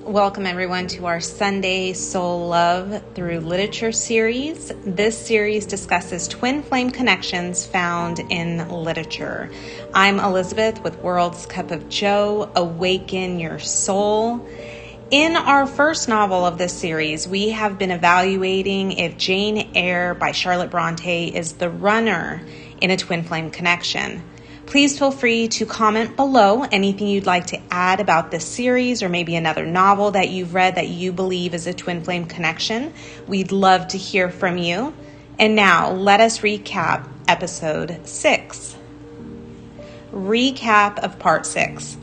Welcome everyone to our Sunday Soul Love Through Literature series. This series discusses twin flame connections found in literature. I'm Elizabeth with World's Cup of Joe, Awaken Your Soul. In our first novel of this series, we have been evaluating if Jane Eyre by Charlotte Bronte is the runner in a twin flame connection. Please feel free to comment below anything you'd like to add about this series or maybe another novel that you've read that you believe is a twin flame connection. We'd love to hear from you. And now let us recap episode 6. Recap of part 6.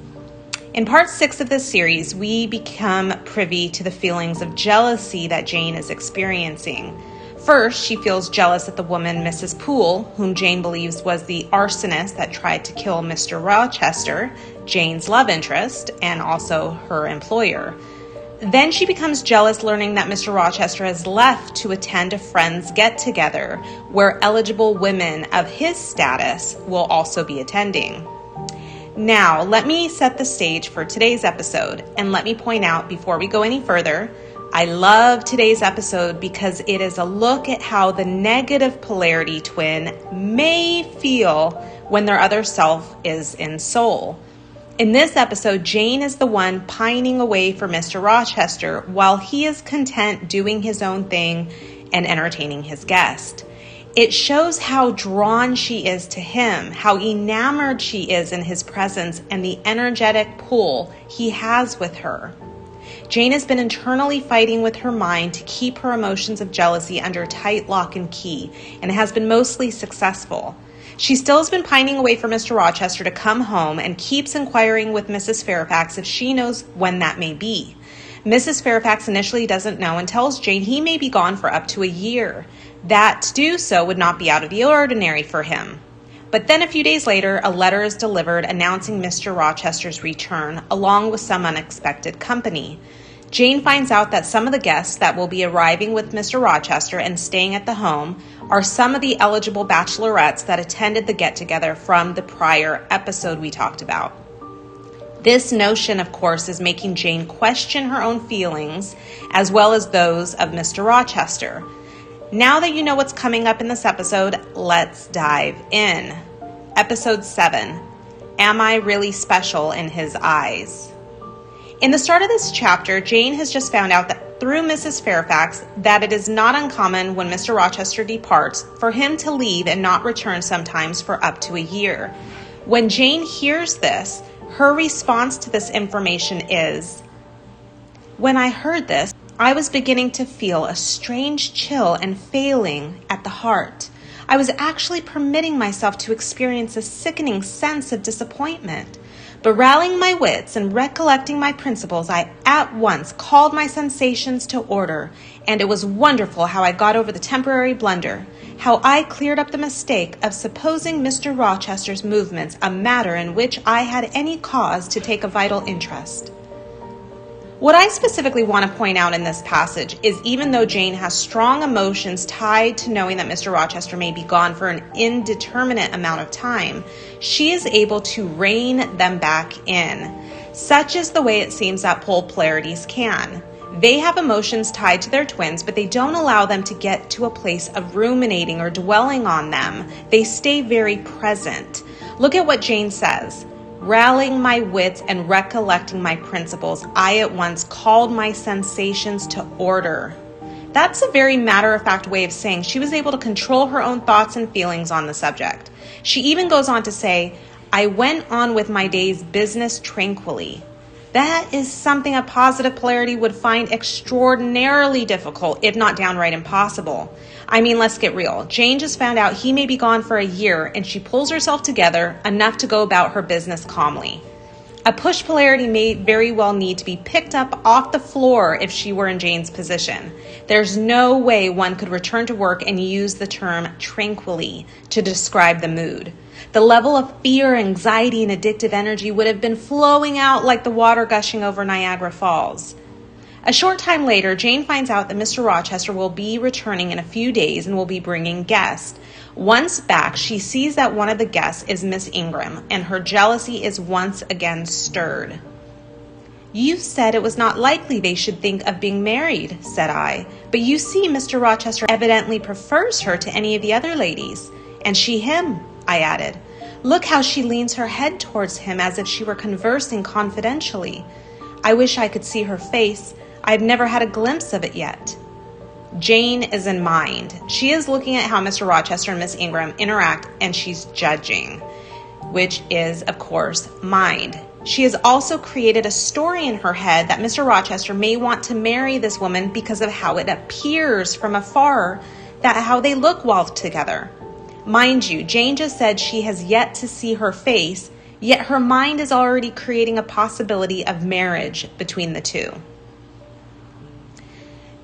In part 6 of this series, we become privy to the feelings of jealousy that Jane is experiencing. First, she feels jealous at the woman, Mrs. Poole, whom Jane believes was the arsonist that tried to kill Mr. Rochester, Jane's love interest, and also her employer. Then she becomes jealous learning that Mr. Rochester has left to attend a friend's get-together, where eligible women of his status will also be attending. Now, let me set the stage for today's episode, and let me point out before we go any further, I love today's episode because it is a look at how the negative polarity twin may feel when their other self is in soul. In this episode, Jane is the one pining away for Mr. Rochester while he is content doing his own thing and entertaining his guest. It shows how drawn she is to him, how enamored she is in his presence, and the energetic pull he has with her. Jane has been internally fighting with her mind to keep her emotions of jealousy under tight lock and key, and has been mostly successful. She still has been pining away for Mr. Rochester to come home and keeps inquiring with Mrs. Fairfax if she knows when that may be. Mrs. Fairfax initially doesn't know and tells Jane he may be gone for up to a year. That to do so would not be out of the ordinary for him. But then a few days later, a letter is delivered announcing Mr. Rochester's return, along with some unexpected company. Jane finds out that some of the guests that will be arriving with Mr. Rochester and staying at the home are some of the eligible bachelorettes that attended the get-together from the prior episode we talked about. This notion, of course, is making Jane question her own feelings as well as those of Mr. Rochester. Now that you know what's coming up in this episode, let's dive in. Episode 7, Am I Really Special in His Eyes? In the start of this chapter, Jane has just found out that through Mrs. Fairfax that it is not uncommon when Mr. Rochester departs for him to leave and not return sometimes for up to a year. When Jane hears this, her response to this information is, When I heard this, I was beginning to feel a strange chill and failing at the heart. I was actually permitting myself to experience a sickening sense of disappointment. But rallying my wits and recollecting my principles, I at once called my sensations to order, and it was wonderful how I got over the temporary blunder, how I cleared up the mistake of supposing Mr. Rochester's movements a matter in which I had any cause to take a vital interest. What I specifically want to point out in this passage is even though Jane has strong emotions tied to knowing that Mr. Rochester may be gone for an indeterminate amount of time, she is able to rein them back in. Such is the way it seems that pole polarities can. They have emotions tied to their twins, but they don't allow them to get to a place of ruminating or dwelling on them. They stay very present. Look at what Jane says. Rallying my wits and recollecting my principles, I at once called my sensations to order. That's a very matter-of-fact way of saying she was able to control her own thoughts and feelings on the subject. She even goes on to say, I went on with my day's business tranquilly. That is something a positive polarity would find extraordinarily difficult, if not downright impossible. I mean, let's get real. Jane just found out he may be gone for a year, and she pulls herself together enough to go about her business calmly. A push polarity may very well need to be picked up off the floor if she were in Jane's position. There's no way one could return to work and use the term tranquilly to describe the mood. The level of fear, anxiety, and addictive energy would have been flowing out like the water gushing over Niagara Falls. A short time later, Jane finds out that Mr. Rochester will be returning in a few days and will be bringing guests. Once back, she sees that one of the guests is Miss Ingram, and her jealousy is once again stirred. You said it was not likely they should think of being married, said I. But you see, Mr. Rochester evidently prefers her to any of the other ladies. And she him, I added. Look how she leans her head towards him as if she were conversing confidentially. I wish I could see her face. I've never had a glimpse of it yet. Jane is in mind. She is looking at how Mr. Rochester and Miss Ingram interact, and she's judging, which is, of course, mind. She has also created a story in her head that Mr. Rochester may want to marry this woman because of how it appears from afar, that how they look while together. Mind you, Jane just said she has yet to see her face, yet her mind is already creating a possibility of marriage between the two.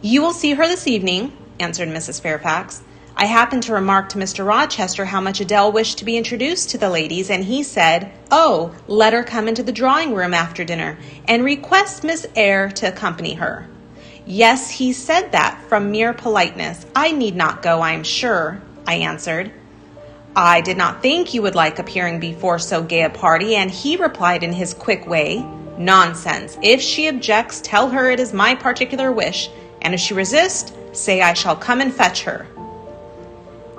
You will see her this evening, answered Mrs. Fairfax. I happened to remark to Mr. Rochester how much Adele wished to be introduced to the ladies, and he said, "Oh, let her come into the drawing-room after dinner, and request Miss Eyre to accompany her." Yes, he said that from mere politeness. I need not go, I am sure, I answered. I did not think you would like appearing before so gay a party, and he replied in his quick way, "Nonsense. If she objects, tell her it is my particular wish, and if she resists, say I shall come and fetch her."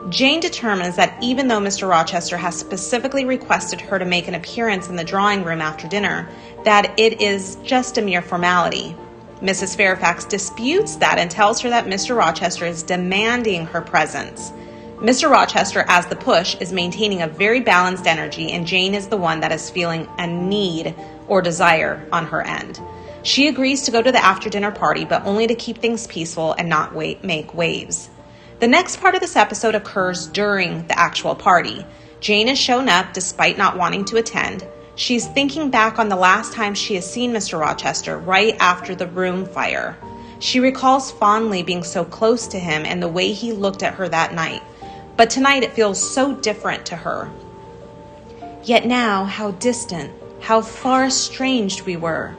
Jane determines that even though Mr. Rochester has specifically requested her to make an appearance in the drawing room after dinner, that it is just a mere formality. Mrs. Fairfax disputes that and tells her that Mr. Rochester is demanding her presence. Mr. Rochester, as the push, is maintaining a very balanced energy, and Jane is the one that is feeling a need or desire on her end. She agrees to go to the after-dinner party, but only to keep things peaceful and not make waves. The next part of this episode occurs during the actual party. Jane has shown up despite not wanting to attend. She's thinking back on the last time she has seen Mr. Rochester, right after the room fire. She recalls fondly being so close to him and the way he looked at her that night. But tonight it feels so different to her. Yet now, how distant, how far estranged we were.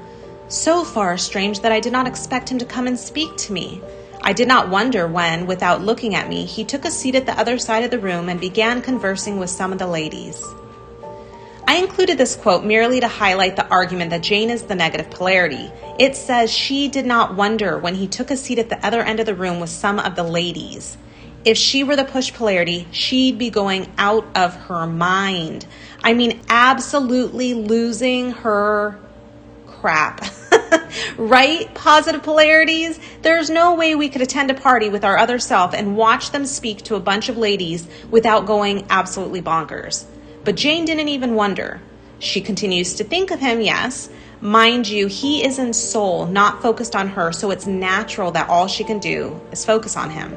So far estranged that I did not expect him to come and speak to me. I did not wonder when, without looking at me, he took a seat at the other side of the room and began conversing with some of the ladies. I included this quote merely to highlight the argument that Jane is the negative polarity. It says she did not wonder when he took a seat at the other end of the room with some of the ladies. If she were the push polarity, she'd be going out of her mind. I mean, absolutely losing her crap. Right? Positive polarities? There's no way we could attend a party with our other self and watch them speak to a bunch of ladies without going absolutely bonkers. But Jane didn't even wonder. She continues to think of him, yes. Mind you, he is in soul, not focused on her, so it's natural that all she can do is focus on him.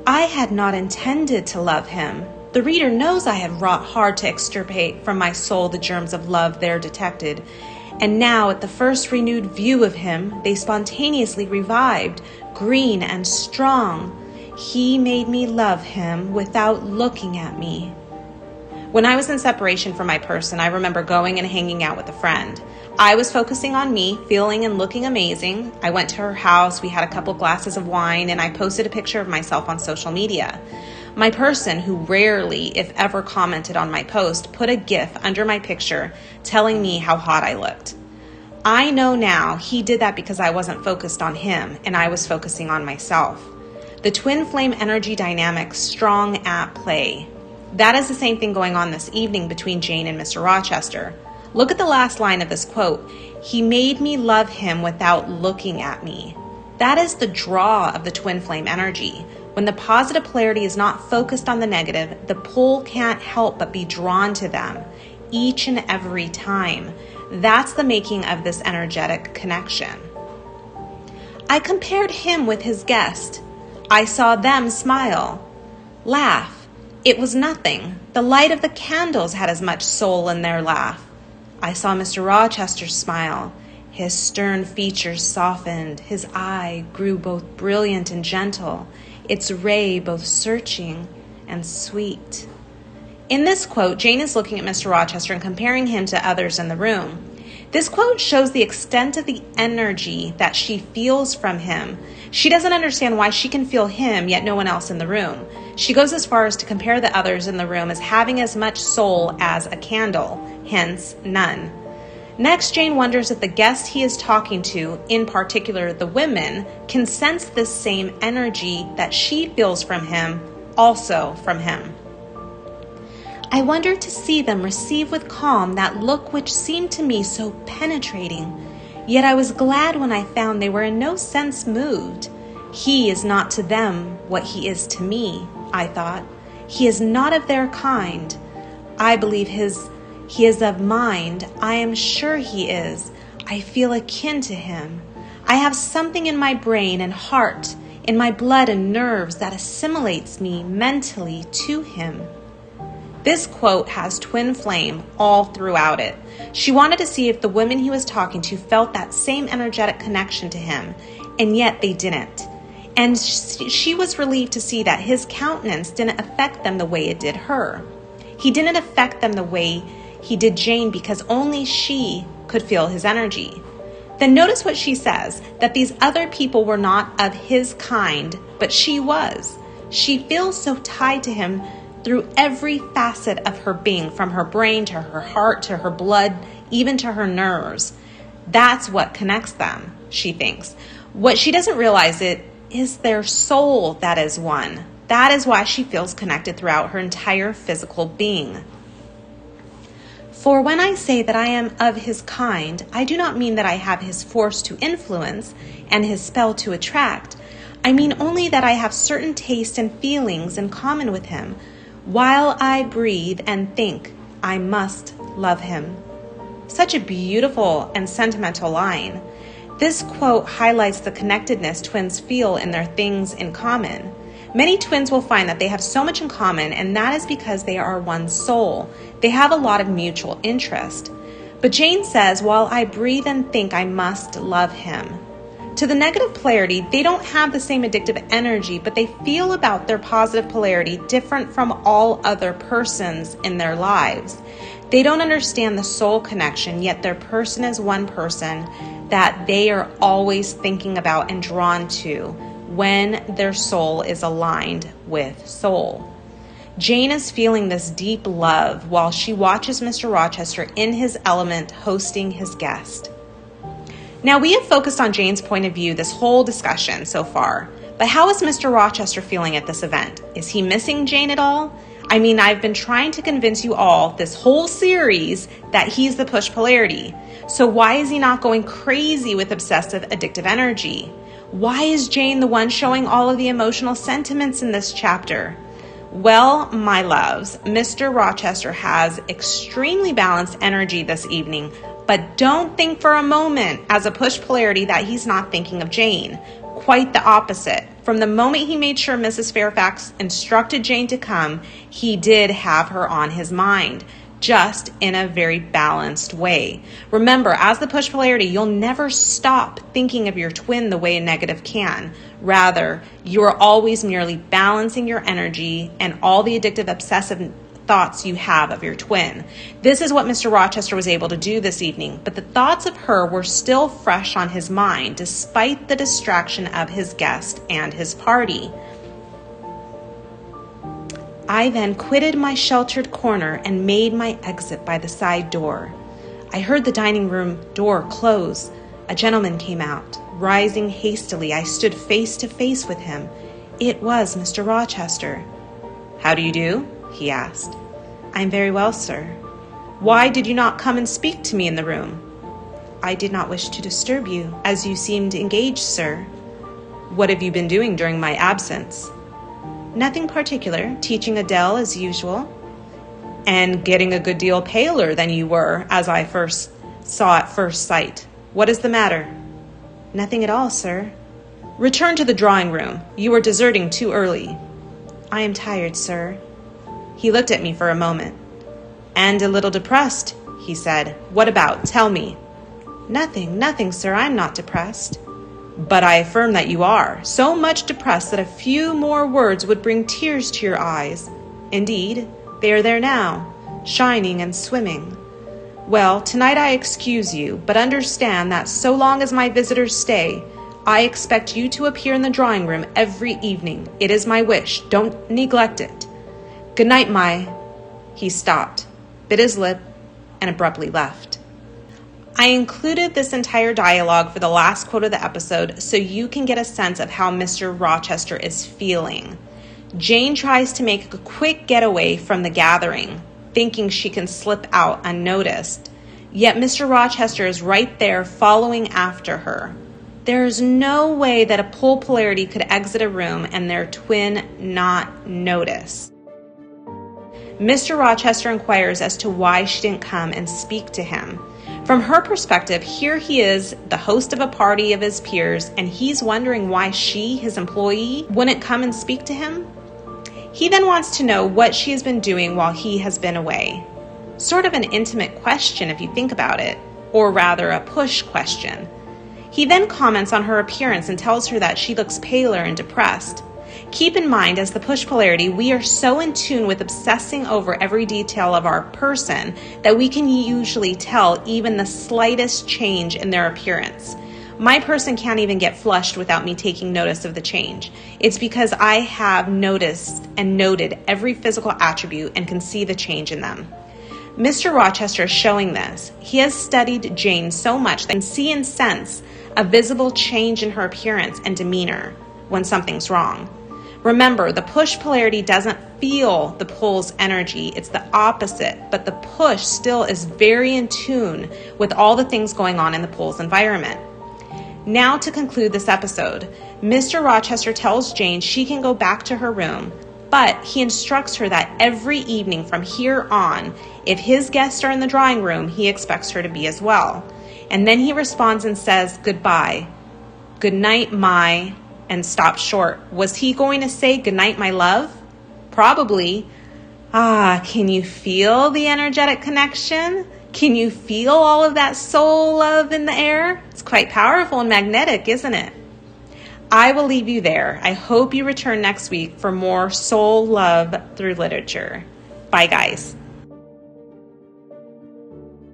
I had not intended to love him. The reader knows I had wrought hard to extirpate from my soul the germs of love there detected, and now at the first renewed view of him, they spontaneously revived, green and strong. He made me love him without looking at me. When I was in separation from my person, I remember going and hanging out with a friend. I was focusing on me, feeling and looking amazing. I went to her house, we had a couple glasses of wine, and I posted a picture of myself on social media. My person, who rarely, if ever, commented on my post, put a GIF under my picture telling me how hot I looked. I know now he did that because I wasn't focused on him and I was focusing on myself. The twin flame energy dynamic strong at play. That is the same thing going on this evening between Jane and Mr. Rochester. Look at the last line of this quote. He made me love him without looking at me. That is the draw of the twin flame energy. When the positive polarity is not focused on the negative, the pull can't help but be drawn to them each and every time. That's the making of this energetic connection. I compared him with his guest. I saw them smile, laugh. It was nothing. The light of the candles had as much soul in their laugh. I saw Mr. Rochester smile. His stern features softened. His eye grew both brilliant and gentle, its ray both searching and sweet. In this quote, Jane is looking at Mr. Rochester and comparing him to others in the room. This quote shows the extent of the energy that she feels from him. She doesn't understand why she can feel him, yet no one else in the room. She goes as far as to compare the others in the room as having as much soul as a candle, hence none. Next, Jane wonders if the guests he is talking to, in particular the women, can sense this same energy that she feels from him, also from him. I wondered to see them receive with calm that look which seemed to me so penetrating. Yet I was glad when I found they were in no sense moved. He is not to them what he is to me, I thought. He is not of their kind. I believe he is of mind. I am sure he is. I feel akin to him. I have something in my brain and heart, in my blood and nerves that assimilates me mentally to him. This quote has twin flame all throughout it. She wanted to see if the women he was talking to felt that same energetic connection to him, and yet they didn't. And she was relieved to see that his countenance didn't affect them the way it did her. He didn't affect them the way he did Jane because only she could feel his energy. Then notice what she says, that these other people were not of his kind, but she was. She feels so tied to him through every facet of her being, from her brain to her heart to her blood, even to her nerves. That's what connects them, she thinks. What she doesn't realize is their soul that is one. That is why she feels connected throughout her entire physical being. For when I say that I am of his kind, I do not mean that I have his force to influence and his spell to attract. I mean only that I have certain tastes and feelings in common with him. While I breathe and think, I must love him. Such a beautiful and sentimental line. This quote highlights the connectedness twins feel in their things in common. Many twins will find that they have so much in common, and that is because they are one soul. They have a lot of mutual interest. But Jane says, while I breathe and think, I must love him. To the negative polarity, they don't have the same addictive energy, but they feel about their positive polarity different from all other persons in their lives. They don't understand the soul connection, yet their person is one person that they are always thinking about and drawn to when their soul is aligned with soul. Jane is feeling this deep love while she watches Mr. Rochester in his element hosting his guest. Now, we have focused on Jane's point of view this whole discussion so far, but how is Mr. Rochester feeling at this event? Is he missing Jane at all? I mean, I've been trying to convince you all this whole series that he's the push polarity. So why is he not going crazy with obsessive addictive energy? Why is Jane the one showing all of the emotional sentiments in this chapter? Well, my loves, Mr. Rochester has extremely balanced energy this evening, but don't think for a moment as a push polarity that he's not thinking of Jane. Quite the opposite. From the moment he made sure Mrs. Fairfax instructed Jane to come, he did have her on his mind, just in a very balanced way. Remember, as the push polarity, you'll never stop thinking of your twin the way a negative can. Rather, you are always merely balancing your energy and all the addictive, obsessive thoughts you have of your twin. This is what Mr. Rochester was able to do this evening, but the thoughts of her were still fresh on his mind, despite the distraction of his guest and his party. I then quitted my sheltered corner and made my exit by the side door. I heard the dining room door close. A gentleman came out. Rising hastily, I stood face to face with him. It was Mr. Rochester. "How do you do?" he asked. "I'm very well, sir." "Why did you not come and speak to me in the room?" "I did not wish to disturb you, as you seemed engaged, sir." "What have you been doing during my absence?" "Nothing particular, teaching Adele as usual." "And getting a good deal paler than you were, as I first saw at first sight. What is the matter?" "Nothing at all, sir." "Return to the drawing room. You are deserting too early." "I am tired, sir." He looked at me for a moment. "And a little depressed," he said. "What about? Tell me." Nothing, sir. I am not depressed." "But I affirm that you are. So much depressed that a few more words would bring tears to your eyes. Indeed, they are there now, shining and swimming. Well, tonight I excuse you, but understand that so long as my visitors stay, I expect you to appear in the drawing room every evening. It is my wish. Don't neglect it. Good night, He stopped, bit his lip, and abruptly left. I included this entire dialogue for the last quote of the episode so you can get a sense of how Mr. Rochester is feeling. Jane tries to make a quick getaway from the gathering, thinking she can slip out unnoticed. Yet Mr. Rochester is right there following after her. There is no way that a pole polarity could exit a room and their twin not notice. Mr. Rochester inquires as to why she didn't come and speak to him. From her perspective, here he is, the host of a party of his peers, and he's wondering why she, his employee, wouldn't come and speak to him. He then wants to know what she has been doing while he has been away. Sort of an intimate question if you think about it, or rather a push question. He then comments on her appearance and tells her that she looks paler and depressed. Keep in mind, as the push polarity, we are so in tune with obsessing over every detail of our person that we can usually tell even the slightest change in their appearance. My person can't even get flushed without me taking notice of the change. It's because I have noticed and noted every physical attribute and can see the change in them. Mr. Rochester is showing this. He has studied Jane so much that he can see and sense a visible change in her appearance and demeanor when something's wrong. Remember, the push polarity doesn't feel the pull's energy. It's the opposite, but the push still is very in tune with all the things going on in the pull's environment. Now to conclude this episode, Mr. Rochester tells Jane she can go back to her room, but he instructs her that every evening from here on, if his guests are in the drawing room, he expects her to be as well. And then he responds and says goodbye. Good night, my... and stopped short. Was he going to say goodnight, my love? Probably. Can you feel the energetic connection? Can you feel all of that soul love in the air? It's quite powerful and magnetic, isn't it? I will leave you there. I hope you return next week for more soul love through literature. Bye, guys.